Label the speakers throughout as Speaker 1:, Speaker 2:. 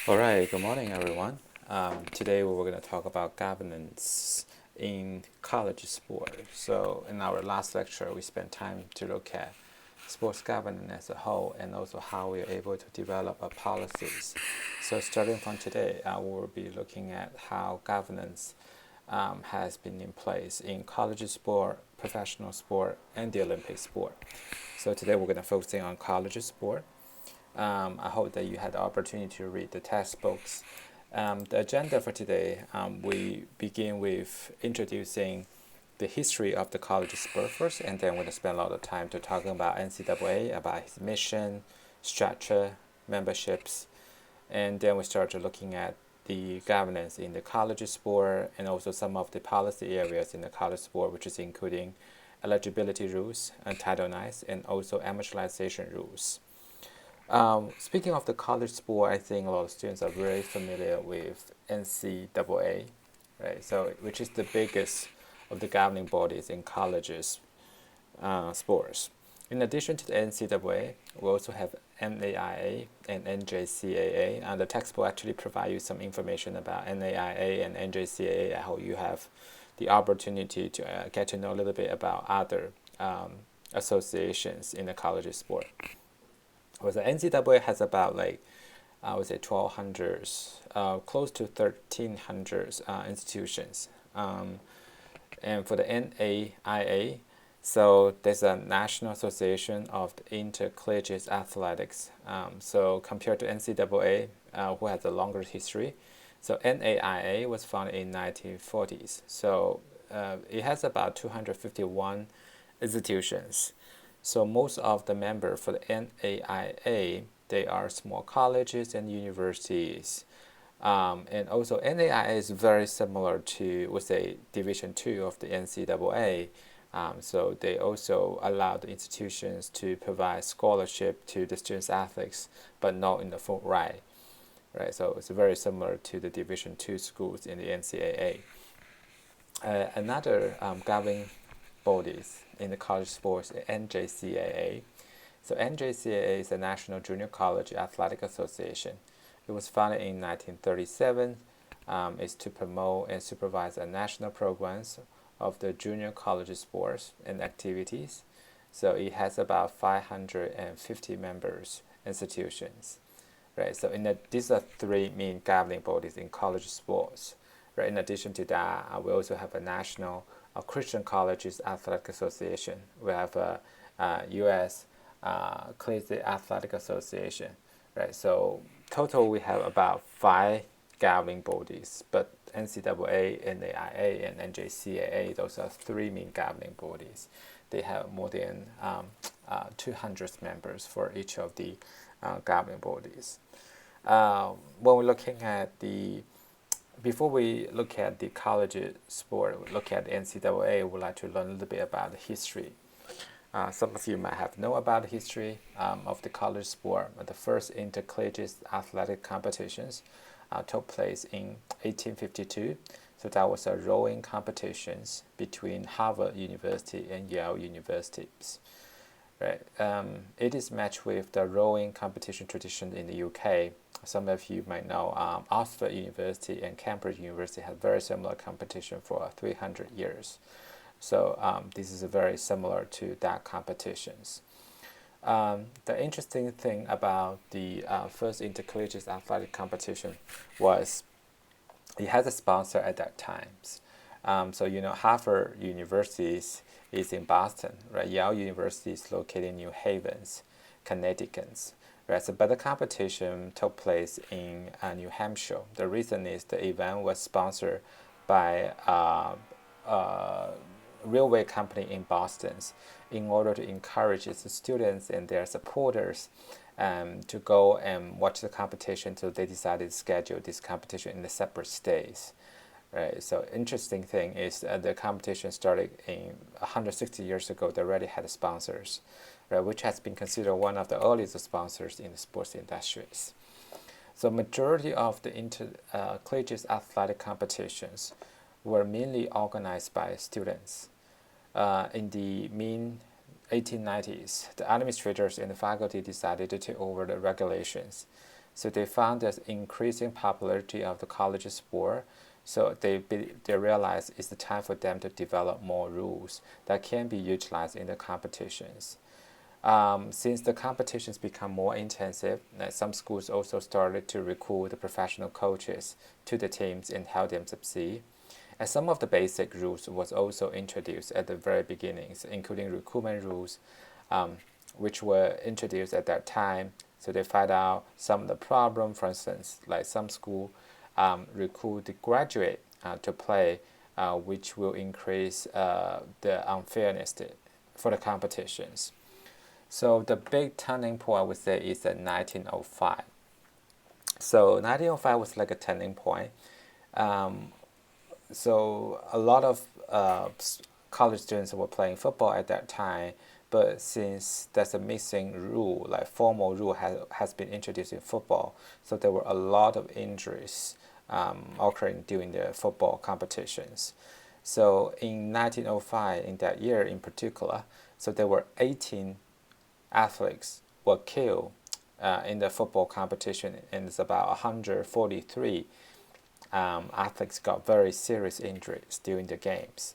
Speaker 1: All right, good morning, everyone. Today we're going to talk about governance in college sport. So, in our last lecture, we spent time to look at sports governance as a whole and also how we are able to develop our policies. So, starting from today, we'll be looking at how governance has been in place in college sport, professional sport, and the Olympic sport. So, today we're going to focus on college sport. I hope that you had the opportunity to read the textbooks. The agenda for today, we begin with introducing the history of the college sport first, and then we're going to spend a lot of time to talking about NCAA, about its mission, structure, memberships, and then we start looking at the governance in the college sport and also some of the policy areas in the college sport, which is including eligibility rules and Title IX, and also amateurization rules. Speaking of the college sport, I think a lot of students are very familiar with NCAA, right? So, which is the biggest of the governing bodies in colleges sports. In addition to the NCAA, we also have NAIA and NJCAA, and the textbook actually provide you some information about NAIA and NJCAA. I hope you have the opportunity to get to know a little bit about other associations in the college sport. Well, the NCAA has about like I would say 1,200, close to 1,300 institutions. And for the NAIA, so there's a National Association of the Intercollegiate Athletics. So compared to NCAA, who has a longer history, so NAIA was founded in 1940s. So it has about 251 institutions. So most of the members for the NAIA, they are small colleges and universities. And also NAIA is very similar to, we say, Division II of the NCAA. So they also allow the institutions to provide scholarship to the students' athletes, but not in the full right. Right, so it's very similar to the Division II schools in the NCAA. Another governing bodies in the college sports, NJCAA. So NJCAA is the National Junior College Athletic Association. It was founded in 1937. It's to promote and supervise the national programs of the junior college sports and activities. So it has about 550 members institutions. Right. So these are three main governing bodies in college sports. Right. In addition to that, we also have a national Christian Colleges Athletic Association. We have a U.S. Collegiate Athletic Association, right? So total we have about 5 governing bodies, but NCAA, NAIA, and NJCAA, those are 3 main governing bodies. They have more than 200 members for each of the governing bodies. When we're looking at before we look at the college sport, we look at the NCAA, we'd like to learn a little bit about the history. Some of you might have known about the history of the college sport. The first intercollegiate athletic competitions took place in 1852. So that was a rowing competitions between Harvard University and Yale Universities. Right. It is matched with the rowing competition tradition in the UK. Some of you might know Oxford University and Cambridge University had very similar competition for 300 years. So this is very similar to that competitions. The interesting thing about the first intercollegiate athletic competition was it has a sponsor at that time. So Harvard University is in Boston, right? Yale University is located in New Havens, Connecticut, right? So, but the competition took place in New Hampshire. The reason is the event was sponsored by a railway company in Boston in order to encourage its students and their supporters to go and watch the competition. So they decided to schedule this competition in the separate days. Right. So interesting thing is the competition started in 160 years ago. They already had sponsors, right, which has been considered one of the earliest sponsors in the sports industries. So majority of the intercollegiate athletic competitions were mainly organized by students. In the mid 1890s, the administrators and the faculty decided to take over the regulations. So they found there's increasing popularity of the college sport. So they realized it's the time for them to develop more rules that can be utilized in the competitions. Since the competitions become more intensive, some schools also started to recruit the professional coaches to the teams and help them succeed. And some of the basic rules was also introduced at the very beginnings, including recruitment rules, which were introduced at that time. So they find out some of the problem. For instance, like some school recruit the graduate to play, which will increase the unfairness for the competitions. So the big turning point I would say is at 1905. So 1905 was like a turning point. So a lot of college students were playing football at that time, but since there's a missing rule, like formal rule has been introduced in football, so there were a lot of injuries occurring during the football competitions. So in 1905, in that year in particular, so there were 18 athletes were killed in the football competition, and it's about 143 athletes got very serious injuries during the games.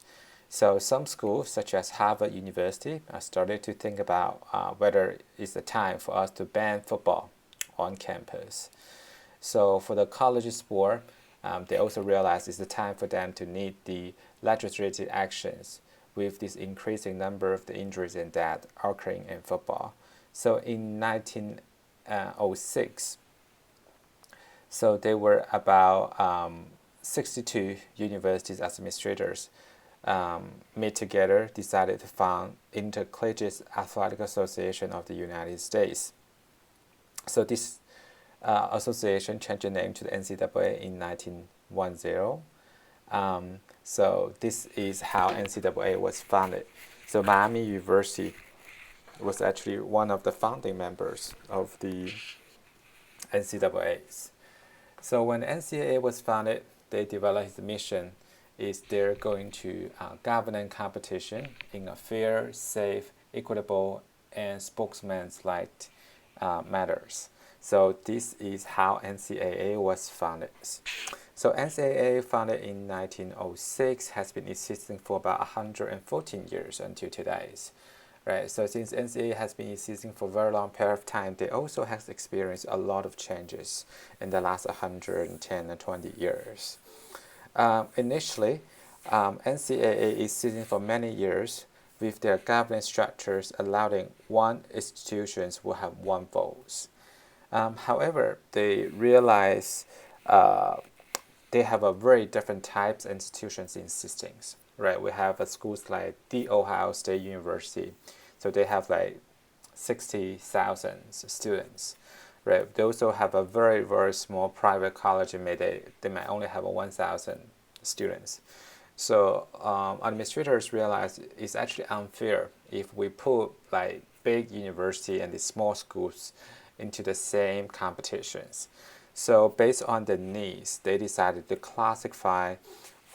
Speaker 1: So some schools, such as Harvard University, started to think about whether it's the time for us to ban football on campus. So for the college sport, they also realized it's the time for them to need the legislative actions with this increasing number of the injuries and deaths occurring in football. So in 1906, so there were about 62 universities administrators meet together, decided to found Intercollegiate Athletic Association of the United States. So this association changed the name to the NCAA in 1910. So this is how NCAA was founded. So Miami University was actually one of the founding members of the NCAAs. So when NCAA was founded, they developed its mission is they're going to govern competition in a fair, safe, equitable, and spokesman-like matters. So this is how NCAA was founded. So NCAA, founded in 1906, has been existing for about 114 years until today. Right, so since NCAA has been existing for a very long period of time, they also has experienced a lot of changes in the last 110 and 20 years. Initially, NCAA is existing for many years with their governance structures allowing one institutions will have one vote. However, they realize they have a very different types of institutions in systems. Right, we have schools like the Ohio State University, so they have like 60,000 students. Right, they also have a very very small private college, and they might only have 1,000 students. So administrators realize it's actually unfair if we put like big university and the small schools into the same competitions. So based on the needs, they decided to classify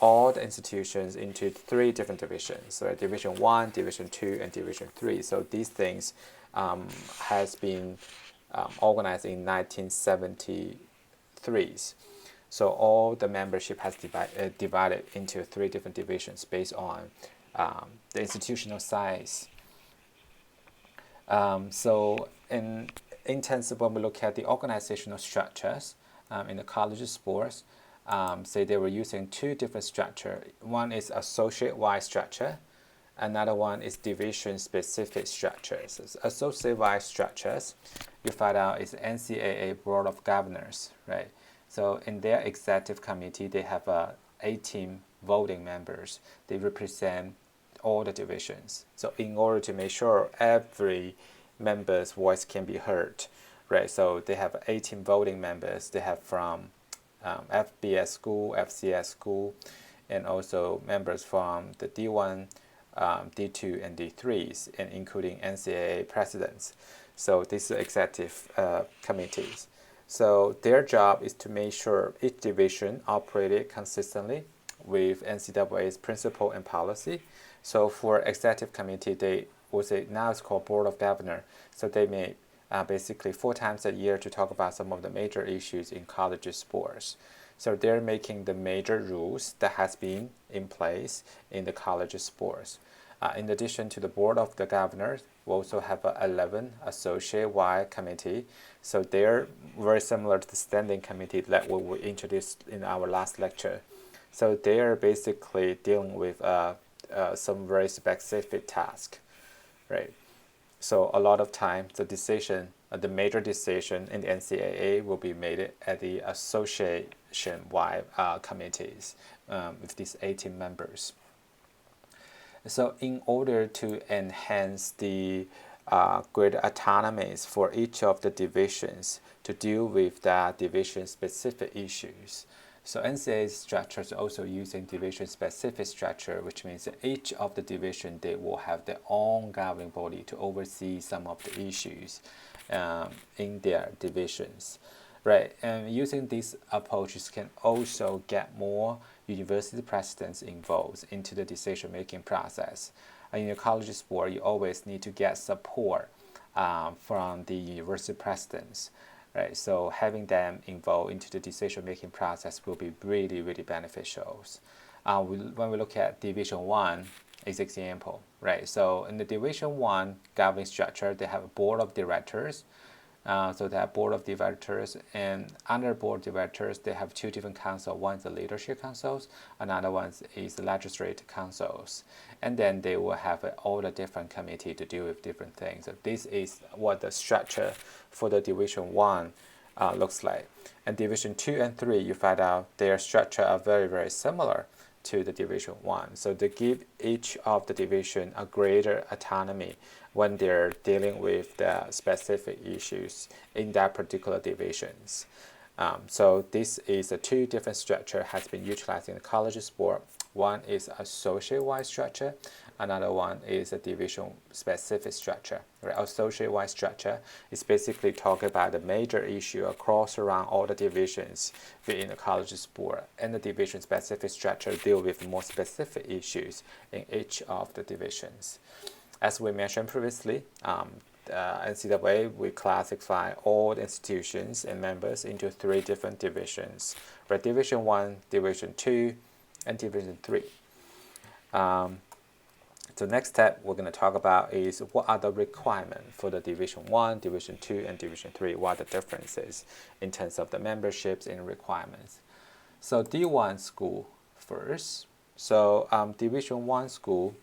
Speaker 1: all the institutions into 3 different divisions. So Division 1, Division 2, and Division 3. So these things has been organized in 1973. So all the membership has divided into 3 different divisions based on the institutional size. So in intensive, when we look at the organizational structures in the college sports, say they were using 2 different structure. One is associate-wide structure, another one is division-specific structures. So associate-wide structures, you find out is NCAA Board of Governors, right? So in their executive committee, they have 18 voting members. They represent all the divisions. So in order to make sure every member's voice can be heard, right? So they have 18 voting members. They have from FBS school, FCS school, and also members from the D1, D2, and D3s, and including NCAA presidents. So these are executive committees. So their job is to make sure each division operated consistently with NCAA's principle and policy. So for executive committee, they will say now it's called Board of Governors. So they may basically 4 times a year to talk about some of the major issues in college sports. So they're making the major rules that has been in place in the college sports. In addition to the board of the governors, we also have 11 associate-wide committee. So they're very similar to the standing committee that we introduced in our last lecture. So they are basically dealing with some very specific task, right? So a lot of times the decision, the major decision in the NCAA will be made at the association-wide committees with these 18 members. So in order to enhance the greater autonomies for each of the divisions to deal with that division-specific issues, so NCAA structure is also using division-specific structure, which means that each of the division, they will have their own governing body to oversee some of the issues in their divisions. Right, and using these approaches can also get more university presidents involved into the decision-making process. In your college sport, you always need to get support from the university presidents, right? So having them involved into the decision-making process will be really, really beneficial. When we look at Division 1 as example, right? So in the Division 1 governing structure, they have a board of directors. So they have board of directors, and under board of directors, they have 2 different councils. One is the leadership councils, another one is the legislative councils. And then they will have all the different committee to deal with different things. So this is what the structure for the Division 1 looks like. And Division 2 and 3, you find out their structure are very, very similar to the Division 1. So they give each of the division a greater autonomy when they're dealing with the specific issues in that particular divisions. So this is a 2 different structure has been utilized in the college sport. One is associate-wide structure, another one is a division-specific structure. Right? Associate-wide structure is basically talking about the major issue across around all the divisions within the college sport, and the division-specific structure deal with more specific issues in each of the divisions. As we mentioned previously, NCAA, we classify all the institutions and members into 3 different divisions, right? Division 1, Division 2, and Division 3. The next step we're going to talk about is what are the requirements for the Division 1, Division 2, and Division 3, what are the differences in terms of the memberships and requirements. So D1 school first. So Division 1 school,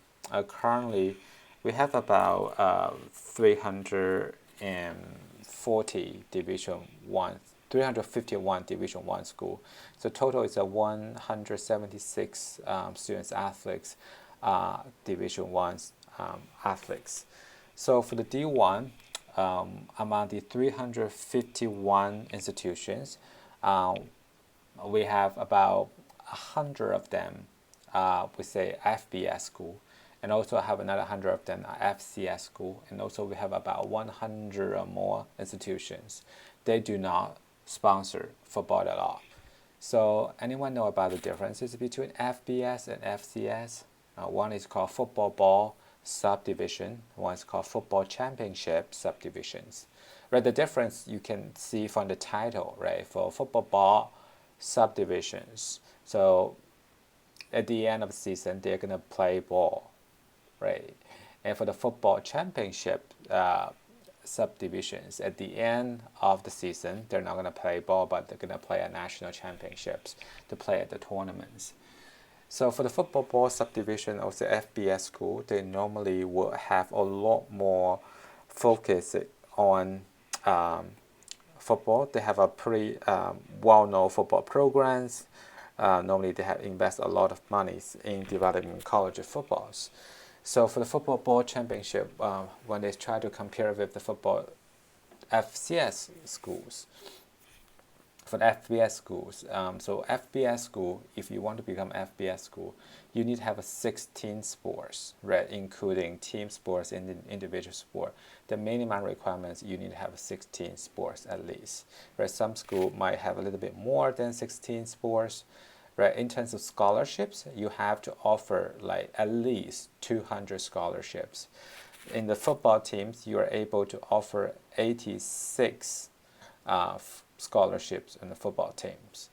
Speaker 1: currently we have about 340 Division 1, 351 Division 1 school. So total is a 176 students athletes, Division 1 athletes. So for the D1, among the 351 institutions, we have about 100 of them, we say FBS school, and also have another 100 of them are FCS school, and also we have about 100 or more institutions. They do not sponsor football at all. So anyone know about the differences between FBS and FCS? One is called football ball subdivision, one is called football championship subdivisions. Right, the difference you can see from the title, right? For football ball subdivisions, so at the end of the season, they're gonna play ball, right? And for the football championship subdivisions, at the end of the season, they're not gonna play ball, but they're gonna play at national championships to play at the tournaments. So for the football ball subdivision of the FBS school, they normally will have a lot more focus on football. They have a pretty well-known football programs. Normally they have invest a lot of money in developing college footballs. So for the football ball championship, when they try to compare with the football FCS schools, for the FBS schools, so FBS school, if you want to become FBS school, you need to have a 16 sports, right, including team sports and individual sport. The minimum requirements, you need to have 16 sports at least, right? Some school might have a little bit more than 16 sports, right? In terms of scholarships, you have to offer like at least 200 scholarships. in the football teams, you are able to offer 86 scholarships in the football teams,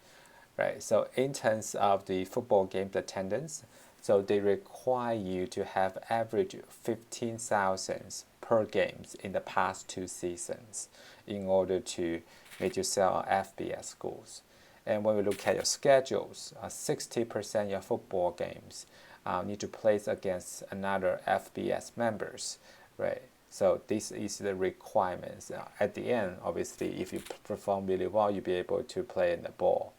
Speaker 1: right? So in terms of the football games attendance, so they require you to have average 15,000 per games in the past 2 seasons in order to make yourself FBS schools. And when we look at your schedules, 60% of your football games need to place against another FBS members, right? So this is the requirements. At the end, obviously, if you perform really well, you'll be able to play in the ball.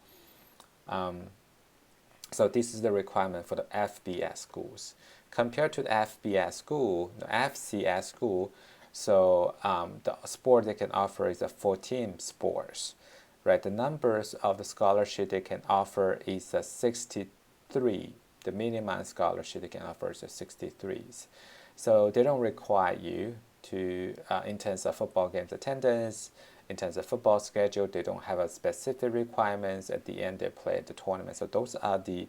Speaker 1: So this is the requirement for the FBS schools. Compared to the FBS school, the FCS school, so the sport they can offer is a 14 sports, right? The numbers of the scholarship they can offer is a 63. The minimum scholarship they can offer is a 63s. So they don't require you to, in terms of football games attendance, in terms of football schedule, they don't have a specific requirements. At the end, they play the tournament. So those are the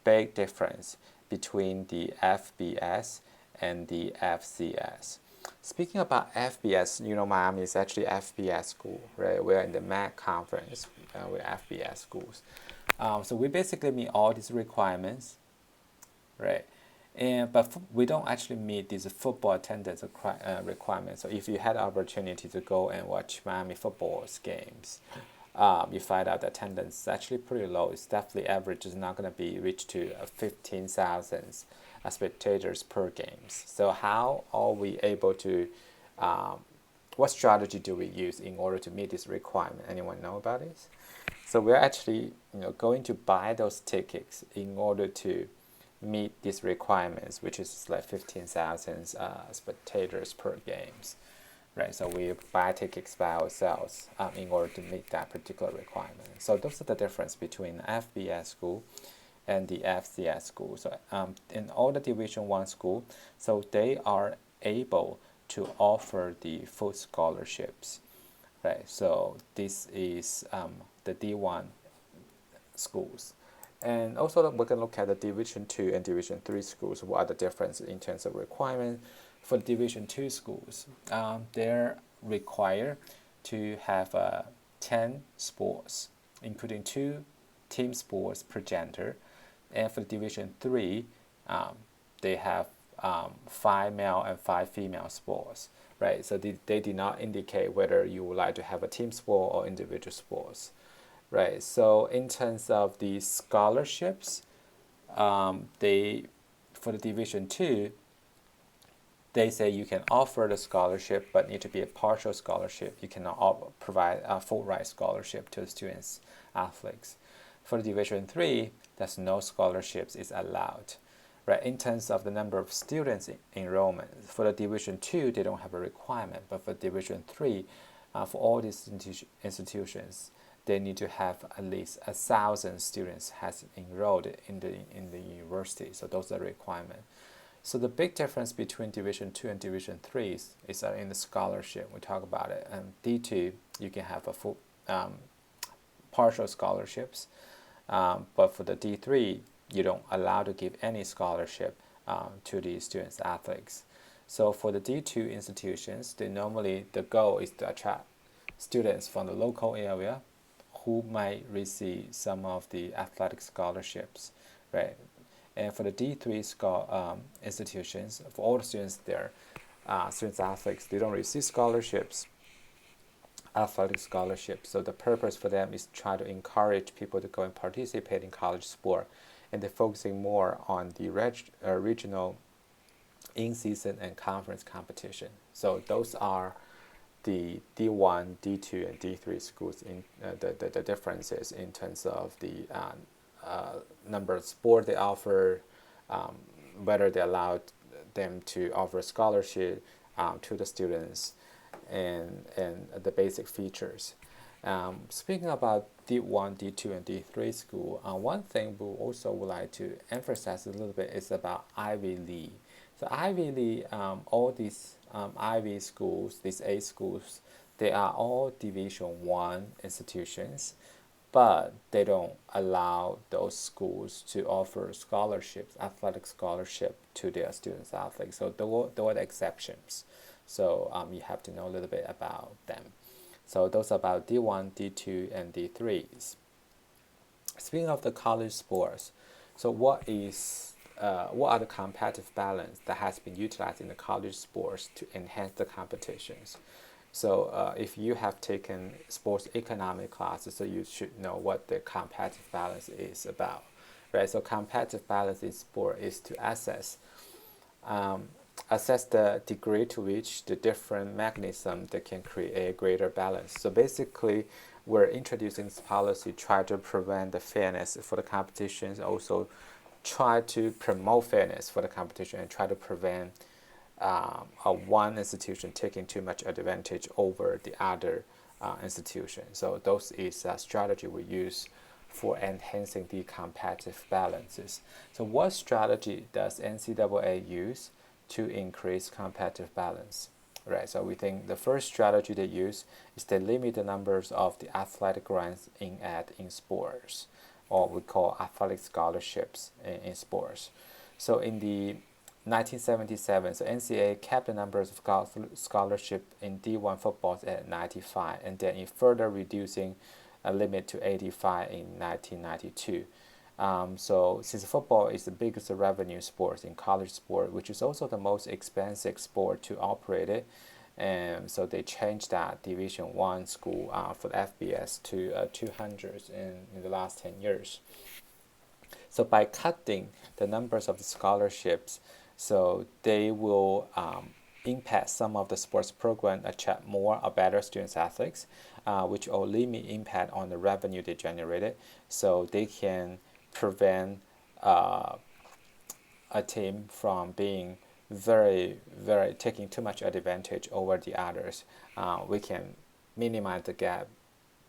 Speaker 1: big difference between the FBS and the FCS. Speaking about FBS, Miami is actually FBS school, right? We're in the MAC conference. We're FBS schools. So we basically meet all these requirements, right? But we don't actually meet these football attendance requirements. So if you had the opportunity to go and watch Miami football's games, you find out the attendance is actually pretty low. It's definitely average is not going to be reached to 15,000 spectators per games. So how are we able to, what strategy do we use in order to meet this requirement? Anyone know about this? So we're actually going to buy those tickets in order to meet these requirements, which is like 15,000 spectators per games, right? So we buy tickets by ourselves in order to meet that particular requirement. So those are the difference between the FBS school and the FCS school. So in all the Division 1 school, so they are able to offer the full scholarships, right? So this is the D1 schools. And also we can look at the Division 2 and Division 3 schools. What are the differences in terms of requirement? For Division 2 schools, they're required to have 10 sports, including 2 team sports per gender. And for Division 3, they have 5 male and 5 female sports, right? So they did not indicate whether you would like to have a team sport or individual sports. Right. So in terms of the scholarships, they for the Division 2, they say you can offer the scholarship, but need to be a partial scholarship. You cannot provide a full ride scholarship to the students athletes. For the Division 3, there's no scholarships is allowed. Right. In terms of the number of students enrollment, for the Division 2, they don't have a requirement, but for Division 3, for all these institutions, they need to have at least 1,000 students has enrolled in the university. So those are the requirements. So the big difference between Division 2 and Division 3 is in the scholarship. We talk about it. And D2, you can have a full partial scholarships, but for the D3, you don't allow to give any scholarship to the students athletes. So for the D2 institutions, the goal is to attract students from the local area who might receive some of the athletic scholarships, right? And for the D3 institutions, for all the students there, students athletes, they don't receive scholarships, athletic scholarships. So the purpose for them is to try to encourage people to go and participate in college sport, and they're focusing more on the regional, in-season, and conference competition. So those are the D1, D2, and D3 schools in the differences in terms of the number of sport they offer, whether they allowed them to offer scholarship to the students, and the basic features. Speaking about D1, D2, and D3 school, one thing we also would like to emphasize a little bit is about Ivy League. So Ivy League, all these Ivy schools, these 8 schools, they are all Division 1 institutions, but they don't allow those schools to offer scholarships, athletic scholarship to their students athletes. So there were the exceptions. So you have to know a little bit about them. So those are about D1, D2, and D3s. Speaking of the college sports, so what are the competitive balance that has been utilized in the college sports to enhance the competitions? So if you have taken sports economic classes, so you should know what the competitive balance is about, right? So competitive balance in sport is to um, assess the degree to which the different mechanisms that can create a greater balance. So basically, we're introducing this policy try to prevent the fairness for the competitions, also try to promote fairness for the competition, and try to prevent one institution taking too much advantage over the other institution. So those is a strategy we use for enhancing the competitive balances. So what strategy does NCAA use to increase competitive balance? Right, so we think the first strategy they use is they limit the numbers of the athletic grants in sports, or we call athletic scholarships in sports. So in the 1977, so NCAA kept the numbers of scholarship in D1 football at 95, and then it further reducing a limit to 85 in 1992. So since football is the biggest revenue sport in college sport, which is also the most expensive sport to operate it, and so they changed that Division One school for the FBS to 200 in the last 10 years. So by cutting the numbers of the scholarships, so they will impact some of the sports program, attract more or better students athletes, which will limit impact on the revenue they generated. So they can prevent a team from being very taking too much advantage over the others. We can minimize the gap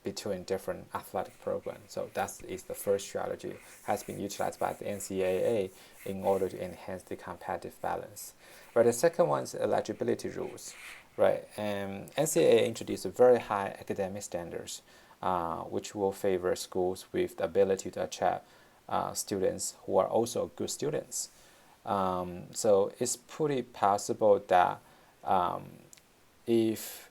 Speaker 1: between different athletic programs. So that is the first strategy has been utilized by the NCAA in order to enhance the competitive balance. Right, the second one is eligibility rules. Right, and NCAA introduced very high academic standards, which will favor schools with the ability to attract students who are also good students. So it's pretty possible that if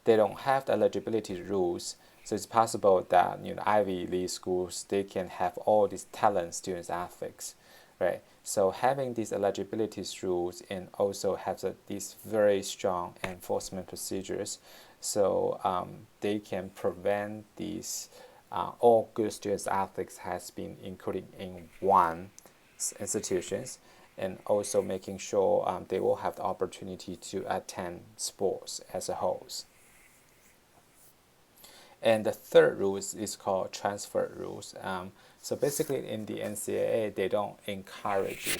Speaker 1: they don't have the eligibility rules, so it's possible that Ivy League schools they can have all these talent students athletes, right? So having these eligibility rules and also have these very strong enforcement procedures, so they can prevent these all good students athletes has been included in one institutions, and also making sure they will have the opportunity to attend sports as a whole. And the third rule is called transfer rules. So basically, in the NCAA, they don't encourage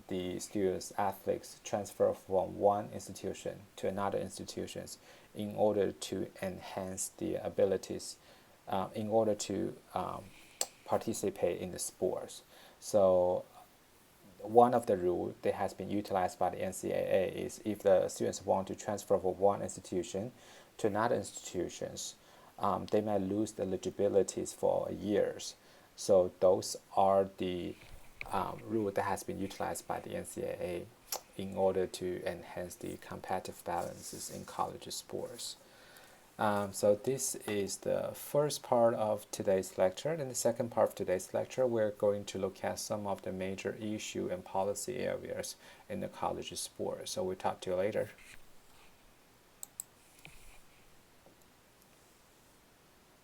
Speaker 1: the students athletes transfer from one institution to another institutions in order to enhance the abilities, in order to participate in the sports. So one of the rules that has been utilized by the NCAA is if the students want to transfer from one institution to another institutions, they may lose the eligibilities for years. So those are the rule that has been utilized by the NCAA in order to enhance the competitive balances in college sports. So this is the first part of today's lecture. In the second part of today's lecture, we're going to look at some of the major issue and policy areas in the college sport. So we'll talk to you later.